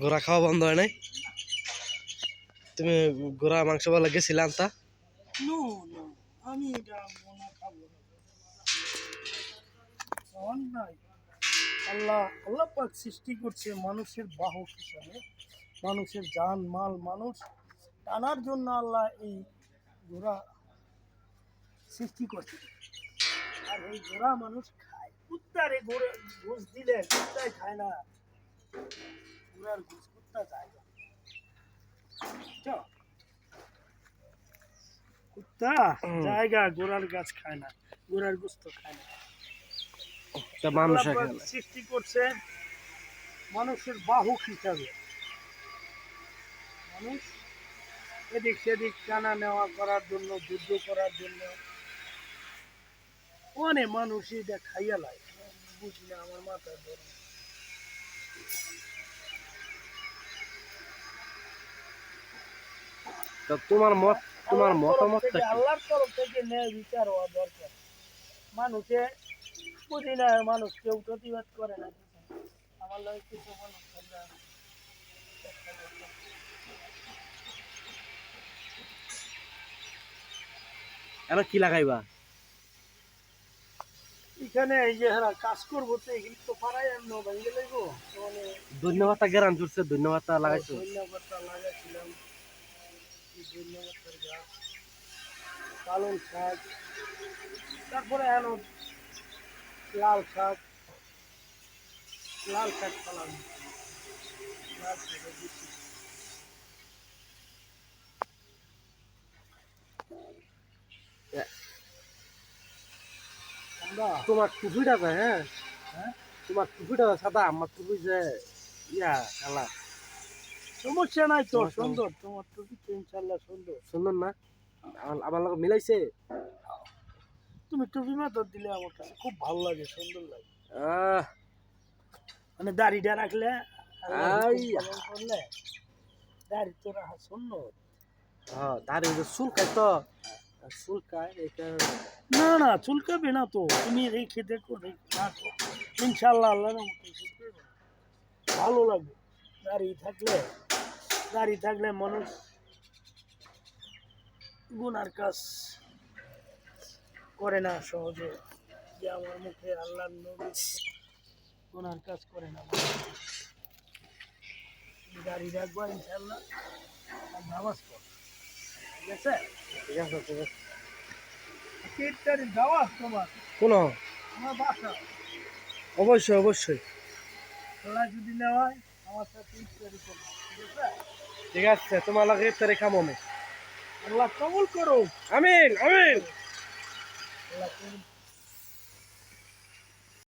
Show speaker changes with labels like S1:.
S1: ঘোড়া খাওয়া বন্ধ হয় নাই? তুমি ঘোড়া মাংস বলে গেছিলাম তা?
S2: নো নো, আমি এটা মনে খাবো না। আল্লাহ আল্লাহ পাক সৃষ্টি করছে মানুষের বাহক হিসাবে, মানুষের জান মাল মানুষ টানার জন্য আল্লাহ এই ঘোড়া সৃষ্টি করছে। আর এই ঘোড়া মানুষ খায়, কুত্তারে ঘোড়া ঘুষ দিলে কুত্তায় খায় না, ঘোড়ার ঘুষ কুত্তা খায় না। বুঝছো? কুত্তা জায়গা ঘোড়ার গাছ খায় না, ঘোড়ার গোস্ত খায় না।
S1: মানুষ
S2: আল্লাহ পাক সৃষ্টি করছে মানুষের বাহক হিসাবে, মানুষ এদিক সেদিক টানা নেওয়া করার জন্য, যুদ্ধ করার জন্য অনেক মানুষ এটা খাইয়া লাই। বুঝি না, আমার মাথায় ধরে
S1: তোমার মতামত
S2: আল্লাহর তরফ থেকে ন্যায় বিচার হওয়া দরকার। মানুষে বুঝি না, মানুষ কেউ প্রতিবাদ করে না। আমার লাগে কিছু মানুষ
S1: এখন কি লাগাইবা?
S2: এখানে এই যে হ্যাঁ কাজ করবো তো এখানে তো পাড়ায় এমন ভেঙে লাগবো মানে।
S1: ধন্যবাদ গেরান জুড়ছে, ধন্যবাদ লাগাইছো।
S2: ধন্যবাদ লাগাইছিলাম, ধন্যবাদ গাছ, পালং শাক, তারপরে এনো লাল শাক, লাল শাক পালাম, লাল শাক দিচ্ছি।
S1: তোমার টুপিটা যায়, হ্যাঁ
S2: হ্যাঁ,
S1: তোমার টুপিটা সাদা, আমার টুপি যে ইয়া কালা।
S2: সমস্যা নাই তো, সুন্দর তোমার টুপি তো ইনশাল্লাহ সুন্দর।
S1: সুন্দর না? আমার লোক মিলাইছে।
S2: তুমি টুপি মাথার দিলে আমার কাছে খুব ভালো লাগে, সুন্দর লাগে।
S1: আহ
S2: মানে দাড়িটা রাখলে,
S1: আইয়া
S2: করলে দাড়ি তো রাখা সুন্দর।
S1: হ্যাঁ, দাঁড়ি চুলকায় তো, চুলকায় এটা।
S2: না না, চুলকাবে না তো, তুমি রেখে দেখো, রাখো, ইনশাল্লাহ আল্লাহর মতো চুলকাবে না। ভালো লাগবে দাড়ি থাকলে, দাড়ি থাকলে মানুষ গুনার কাজ করে না সহজে, যে আমার মুখে আল্লাহর নবী গুনার কাজ করে না। দাড়ি রাখবা ইনশাল্লাহ, আর নামাজ পড়, ঠিক আছে?
S1: ঠিক আছে, ঠিক আছে।
S2: ইফতারি দাওয়াত তোমার,
S1: কোনো
S2: আমার বাসা,
S1: অবশ্যই অবশ্যই।
S2: আল্লাহ যদি নেওয়া হয় আমার সাথে ইফতারি করবো, ঠিক আছে?
S1: ঠিক আছে, তোমার লাগে ইফতারি খামো আমি।
S2: আল্লাহ কবুল করো।
S1: আমিন আমিন।
S2: আল্লাহ কবুল